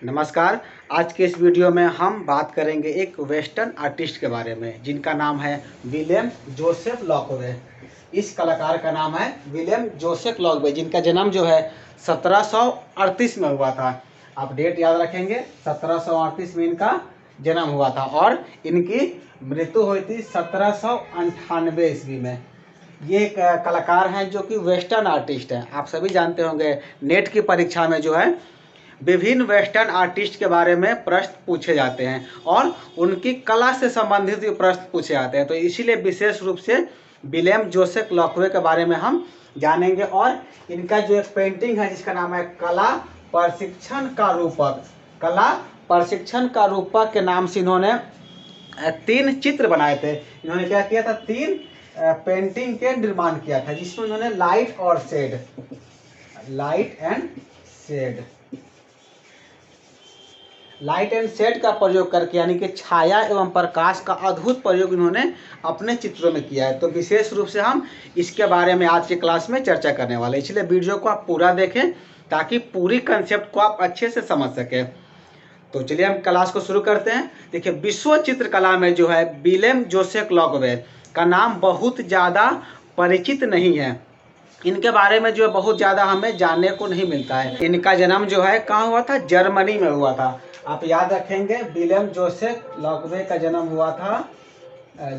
नमस्कार। आज के इस वीडियो में हम बात करेंगे एक वेस्टर्न आर्टिस्ट के बारे में जिनका नाम है विलियम जोसेफ लॉकवे। इस कलाकार का नाम है विलियम जोसेफ लॉकवे, जिनका जन्म जो है 1738 में हुआ था। आप डेट याद रखेंगे, 1738 में इनका जन्म हुआ था और इनकी मृत्यु हुई थी 1798 ईस्वी में। ये एक कलाकार हैं जो कि वेस्टर्न आर्टिस्ट हैं। आप सभी जानते होंगे नेट की परीक्षा में जो है विभिन्न वेस्टर्न आर्टिस्ट के बारे में प्रश्न पूछे जाते हैं और उनकी कला से संबंधित भी प्रश्न पूछे जाते हैं। तो इसीलिए विशेष रूप से विलियम जोसेफ लॉकवे के बारे में हम जानेंगे। और इनका जो एक पेंटिंग है जिसका नाम है कला प्रशिक्षण का रूपक, कला प्रशिक्षण का रूपक के नाम से इन्होंने 3 चित्र बनाए थे। इन्होंने क्या किया था, 3 पेंटिंग के निर्माण किया था जिसमें इन्होंने लाइट और शेड, लाइट एंड शेड का प्रयोग करके, यानी कि छाया एवं प्रकाश का अद्भुत प्रयोग इन्होंने अपने चित्रों में किया है। तो विशेष रूप से हम इसके बारे में आज के क्लास में चर्चा करने वाले हैं, इसलिए वीडियो को आप पूरा देखें ताकि पूरी कंसेप्ट को आप अच्छे से समझ सकें। तो चलिए हम क्लास को शुरू करते हैं। देखिए, विश्व चित्रकला में जो है विलियम जोसेफ लॉकवे का नाम बहुत ज़्यादा परिचित नहीं है। इनके बारे में जो है बहुत ज़्यादा हमें जानने को नहीं मिलता है। इनका जन्म जो है कहाँ हुआ था, जर्मनी में हुआ था। आप याद रखेंगे, विलियम जोसेफ लॉकवे का जन्म हुआ था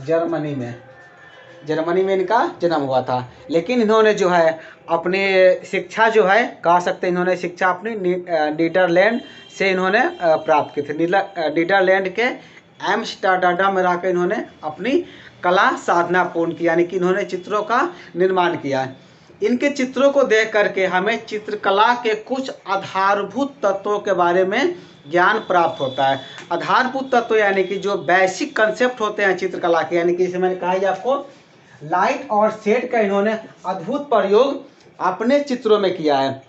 जर्मनी में इनका जन्म हुआ था। लेकिन इन्होंने जो है अपनी शिक्षा जो है कह सकते हैं, इन्होंने शिक्षा अपनी नीदरलैंड से इन्होंने प्राप्त की थी। नीदरलैंड के एम्स्टर्डम में रहकर इन्होंने अपनी कला साधना पूर्ण की, यानी कि इन्होंने चित्रों का निर्माण किया। इनके चित्रों को देख करके हमें चित्रकला के कुछ आधारभूत तत्वों के बारे में ज्ञान प्राप्त होता है। आधारभूत तत्व यानी कि जो बेसिक कंसेप्ट होते हैं चित्रकला के, यानी कि जैसे मैंने कहा ही आपको, लाइट और शेड का इन्होंने अद्भुत प्रयोग अपने चित्रों में किया है।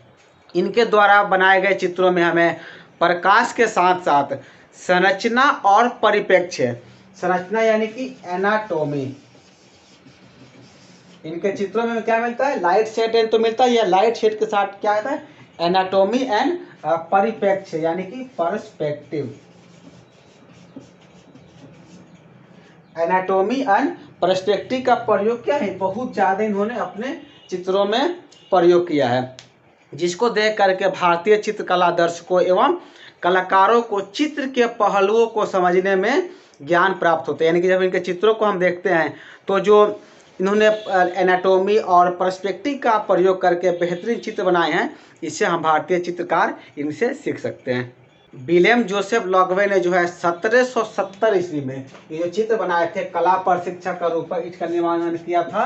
इनके द्वारा बनाए गए चित्रों में हमें प्रकाश के साथ साथ संरचना और परिप्रेक्ष्य, संरचना यानी कि एनाटॉमी, इनके चित्रों में क्या मिलता है, लाइट शेड तो मिलता है, या लाइट शेड के साथ क्या आता है, एनाटॉमी एंड परिप्रेक्ष्य यानी कि पर्सपेक्टिव, एनाटॉमी एंड पर्सपेक्टिव का प्रयोग क्या है, बहुत ज़्यादा इन्होंने अपने चित्रों में प्रयोग किया है, जिसको देख करके भारतीय चित्रकला दर्शकों एवं कलाकारों को चित्र के पहलुओं को समझने में ज्ञान प्राप्त होते हैं। यानी कि जब इनके चित्रों को हम देखते हैं तो जो इन्होंने एनाटॉमी और पर्सपेक्टिव का प्रयोग करके बेहतरीन चित्र बनाए हैं, इससे हम भारतीय चित्रकार इनसे सीख सकते हैं। विलियम जोसेफ लॉकवे ने जो है 1770 ईस्वी में ये जो चित्र बनाए थे कला प्रशिक्षण का रूपक, इसका निर्माण किया था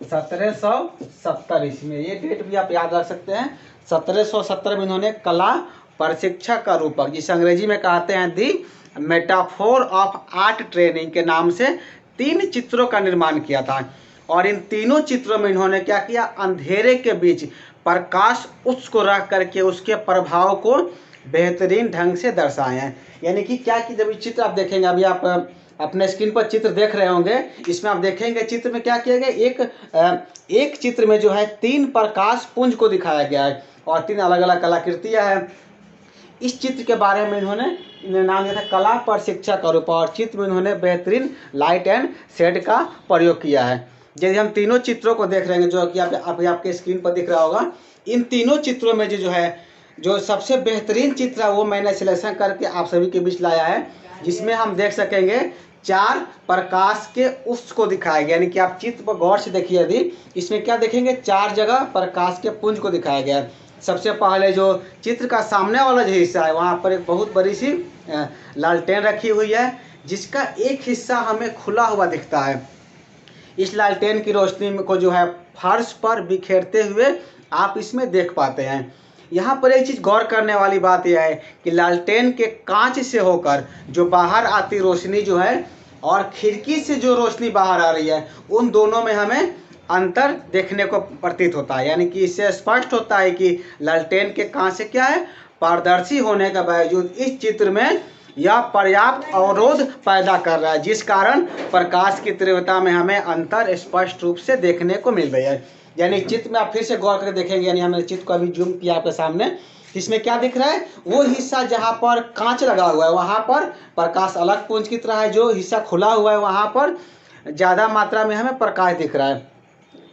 1770 ईस्वी में। ये डेट भी आप याद रख सकते हैं। 1770 में इन्होंने कला प्रशिक्षण का रूपक, जिसे अंग्रेजी में कहते हैं दी मेटाफोर ऑफ आर्ट ट्रेनिंग के नाम से 3 चित्रों का निर्माण किया था। और इन तीनों चित्रों में इन्होंने क्या किया, अंधेरे के बीच प्रकाश उत्स को रख करके उसके प्रभाव को बेहतरीन ढंग से दर्शाए हैं। यानी कि क्या कि जब चित्र आप देखेंगे, अभी आप अपने स्क्रीन पर चित्र देख रहे होंगे, इसमें आप देखेंगे चित्र में क्या किया गया, एक चित्र में जो है 3 प्रकाश पुंज को दिखाया गया है और 3 अलग अलग कलाकृतियाँ हैं। इस चित्र के बारे में इन्होंने नाम दिया था कला प्रशिक्षण का रूप, और चित्र में इन्होंने बेहतरीन लाइट एंड शेड का प्रयोग किया है। यदि हम तीनों चित्रों को देख रहे हैं जो कि आपके स्क्रीन पर दिख रहा होगा, इन तीनों चित्रों में जो है जो सबसे बेहतरीन चित्र है वो मैंने सिलेक्शन करके आप सभी के बीच लाया है, जिसमें हम देख सकेंगे 4 प्रकाश के उत्स को दिखाया गया। यानी कि आप चित्र पर गौर से देखिए, यदि इसमें क्या देखेंगे, 4 जगह प्रकाश के पुंज को दिखाया गया है। सबसे पहले जो चित्र का सामने वाला जो हिस्सा है वहाँ पर एक बहुत बड़ी सी लालटेन रखी हुई है, जिसका एक हिस्सा हमें खुला हुआ दिखता है। इस लालटेन की रोशनी को जो है फर्श पर बिखेरते हुए आप इसमें देख पाते हैं। यहाँ पर एक चीज़ गौर करने वाली बात यह है कि लालटेन के कांच से होकर जो बाहर आती रोशनी जो है और खिड़की से जो रोशनी बाहर आ रही है, उन दोनों में हमें अंतर देखने को प्रतीत होता है। यानी कि इससे स्पष्ट होता है कि लालटेन के कांच से क्या है, पारदर्शी होने के बावजूद इस चित्र में यह पर्याप्त अवरोध पैदा कर रहा है, जिस कारण प्रकाश की तीव्रता में हमें अंतर स्पष्ट रूप से देखने को मिल रही है। यानी चित्र में आप फिर से गौर करके देखेंगे, यानी हमने चित्र को अभी जूम किया आपके सामने, इसमें क्या दिख रहा है, वो हिस्सा जहाँ पर कांच लगा हुआ है वहाँ पर प्रकाश अलग पुंज की तरह है, जो हिस्सा खुला हुआ है वहाँ पर ज़्यादा मात्रा में हमें प्रकाश दिख रहा है।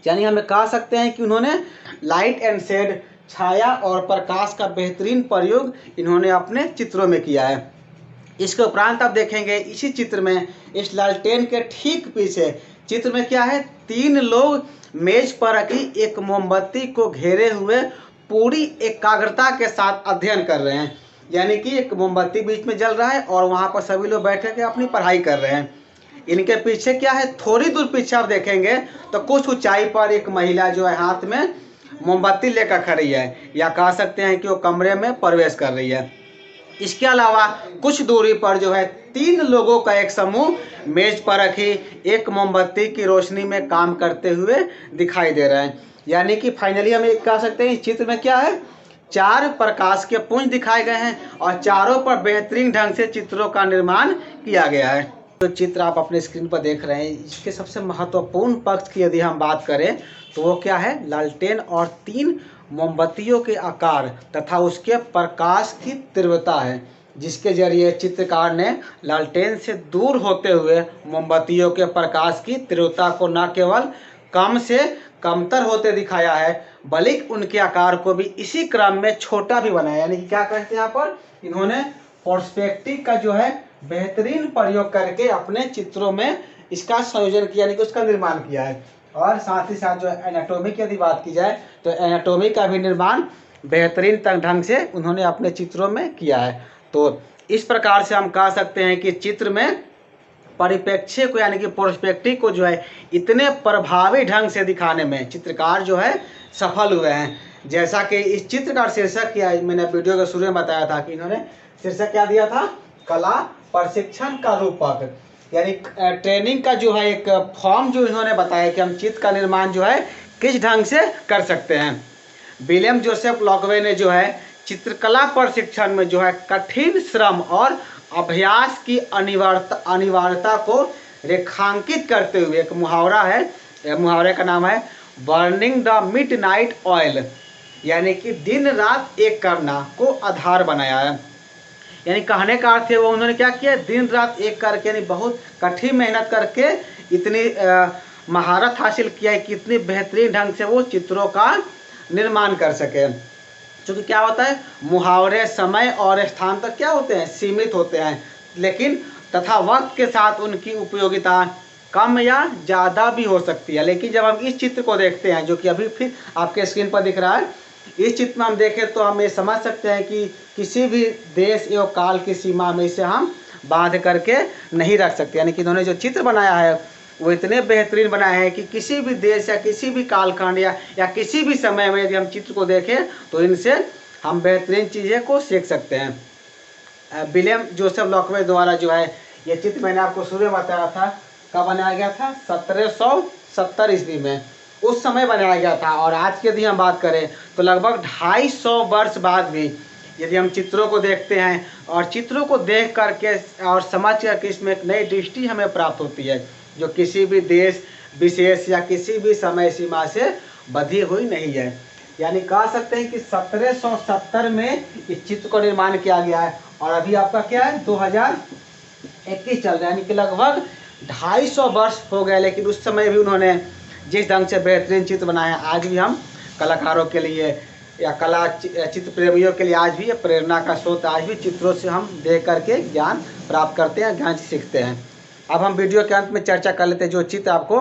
यानी हमें कह सकते हैं कि उन्होंने लाइट एंड शेड, छाया और प्रकाश का बेहतरीन प्रयोग इन्होंने अपने चित्रों में किया है। इसके उपरांत आप देखेंगे इसी चित्र में, इस लालटेन के ठीक पीछे चित्र में क्या है, 3 लोग मेज पर रखी एक मोमबत्ती को घेरे हुए पूरी एकाग्रता के साथ अध्ययन कर रहे हैं। यानी कि एक मोमबत्ती बीच में जल रहा है और वहाँ पर सभी लोग बैठ के अपनी पढ़ाई कर रहे हैं। इनके पीछे क्या है, थोड़ी दूर पीछे आप देखेंगे तो कुछ ऊंचाई पर एक महिला जो है हाथ में मोमबत्ती लेकर खड़ी है, या कह सकते हैं कि वो कमरे में प्रवेश कर रही है। इसके अलावा कुछ दूरी पर जो है 3 लोगों का एक समूह मेज पर रखी एक मोमबत्ती की रोशनी में काम करते हुए दिखाई दे रहे हैं। यानी कि फाइनली हम एक कह सकते हैं इस चित्र में क्या है, 4 प्रकाश के पुंज दिखाए गए हैं और चारों पर बेहतरीन ढंग से चित्रों का निर्माण किया गया है। जो चित्र आप अपने स्क्रीन पर देख रहे हैं, इसके सबसे महत्वपूर्ण पक्ष की यदि हम बात करें तो वो क्या है, लालटेन और 3 मोमबत्तियों के आकार तथा उसके प्रकाश की तीव्रता है, जिसके जरिए चित्रकार ने लालटेन से दूर होते हुए मोमबत्तियों के प्रकाश की तीव्रता को न केवल कम से कमतर होते दिखाया है, बल्कि उनके आकार को भी इसी क्रम में छोटा भी बनाया। यानी कि क्या कहते हैं यहाँ पर, इन्होंने पर्सपेक्टिव का जो है बेहतरीन प्रयोग करके अपने चित्रों में इसका संयोजन किया, यानी कि उसका निर्माण किया है। और साथ ही साथ जो एनाटॉमी की यदि बात की जाए तो एनाटॉमी का भी निर्माण बेहतरीन ढंग से उन्होंने अपने चित्रों में किया है। तो इस प्रकार से हम कह सकते हैं कि चित्र में परिप्रेक्ष्य को, यानी कि पर्सपेक्टिव को जो है इतने प्रभावी ढंग से दिखाने में चित्रकार जो है सफल हुए हैं। जैसा कि इस चित्र का शीर्षक क्या है, मैंने वीडियो के शुरू में बताया था कि इन्होंने शीर्षक क्या दिया था, कला प्रशिक्षण का रूपक, यानी ट्रेनिंग का जो है एक फॉर्म जो इन्होंने बताया कि हम चित्र का निर्माण जो है किस ढंग से कर सकते हैं। विलियम जोसेफ लॉकवे ने जो है चित्रकला प्रशिक्षण में जो है कठिन श्रम और अभ्यास की अनिवार्यता को रेखांकित करते हुए एक मुहावरा है, मुहावरे का नाम है बर्निंग द मिडनाइट ऑयल, यानी कि दिन रात एक करना को आधार बनाया है। यानी कहने का अर्थ है वो उन्होंने क्या किया, दिन रात एक करके, यानी बहुत कठिन मेहनत करके इतनी महारत हासिल किया है कि इतनी बेहतरीन ढंग से वो चित्रों का निर्माण कर सके। क्योंकि क्या होता है, मुहावरे समय और स्थान तक क्या होते हैं, सीमित होते हैं, लेकिन तथा वक्त के साथ उनकी उपयोगिता कम या ज़्यादा भी हो सकती है। लेकिन जब हम इस चित्र को देखते हैं जो कि अभी फिर आपके स्क्रीन पर दिख रहा है, इस चित्र में हम देखें तो हम ये समझ सकते हैं कि किसी भी देश एवं काल की सीमा में इसे हम बांध करके नहीं रख सकते। यानी कि इन्होंने जो चित्र बनाया है वो इतने बेहतरीन बनाए हैं कि किसी भी देश या किसी भी कालखंड या किसी भी समय में यदि हम चित्र को देखें तो इनसे हम बेहतरीन चीज़ें को सीख सकते हैं। विलियम जोसेफ लॉकवे द्वारा जो है ये चित्र मैंने आपको शुरू में बताया था, कब बनाया गया था, 1770 ईस्वी में उस समय बनाया गया था। और आज की यदि हम बात करें तो लगभग 250 वर्ष बाद भी यदि हम चित्रों को देखते हैं और चित्रों को देख करके और समझ करके इसमें एक नई दृष्टि हमें प्राप्त होती है जो किसी भी देश विशेष या किसी भी समय सीमा से बंधी हुई नहीं है। यानी कह सकते हैं कि 1770 में इस चित्र को निर्माण किया गया है और अभी आपका क्या है 2021 चल रहा है, यानी कि लगभग 250 वर्ष हो गए। लेकिन उस समय भी उन्होंने जिस ढंग से बेहतरीन चित्र बनाए हैं, आज भी हम कलाकारों के लिए या कला चित्र प्रेमियों के लिए आज भी ये प्रेरणा का स्रोत। आज भी चित्रों से हम देख करके ज्ञान प्राप्त करते हैं, ज्ञान सीखते हैं। अब हम वीडियो के अंत में चर्चा कर लेते हैं जो चित्र आपको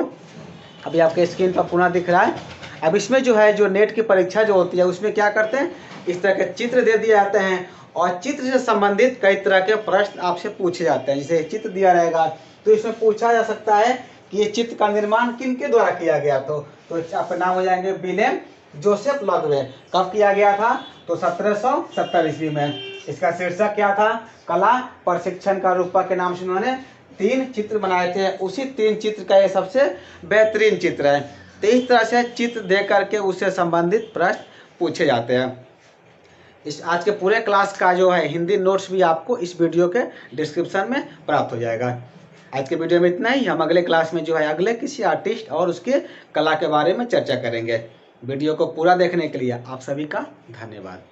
अभी आपके स्क्रीन पर पुनः दिख रहा है। अब इसमें जो है जो नेट की परीक्षा जो होती है उसमें क्या करते हैं, इस तरह के चित्र दे दिए जाते हैं और चित्र से संबंधित कई तरह के प्रश्न आपसे पूछे जाते हैं। जैसे चित्र दिया रहेगा तो इसमें पूछा जा सकता है कि ये चित्र का निर्माण किनके द्वारा किया गया। तो आपका नाम हो जाएंगे विलियम जोसेफ लॉकवे। कब किया गया था, तो 1770 ईस्वी में। इसका शीर्षक क्या था, कला प्रशिक्षण का रूपक के नाम से उन्होंने 3 चित्र बनाए थे। उसी 3 चित्र का ये सबसे बेहतरीन चित्र है। तो इस तरह से चित्र देख करके उससे संबंधित प्रश्न पूछे जाते हैं। इस आज के पूरे क्लास का जो है हिंदी नोट्स भी आपको इस वीडियो के डिस्क्रिप्शन में प्राप्त हो जाएगा। आज के वीडियो में इतना ही। हम अगले क्लास में जो है अगले किसी आर्टिस्ट और उसके कला के बारे में चर्चा करेंगे। वीडियो को पूरा देखने के लिए आप सभी का धन्यवाद।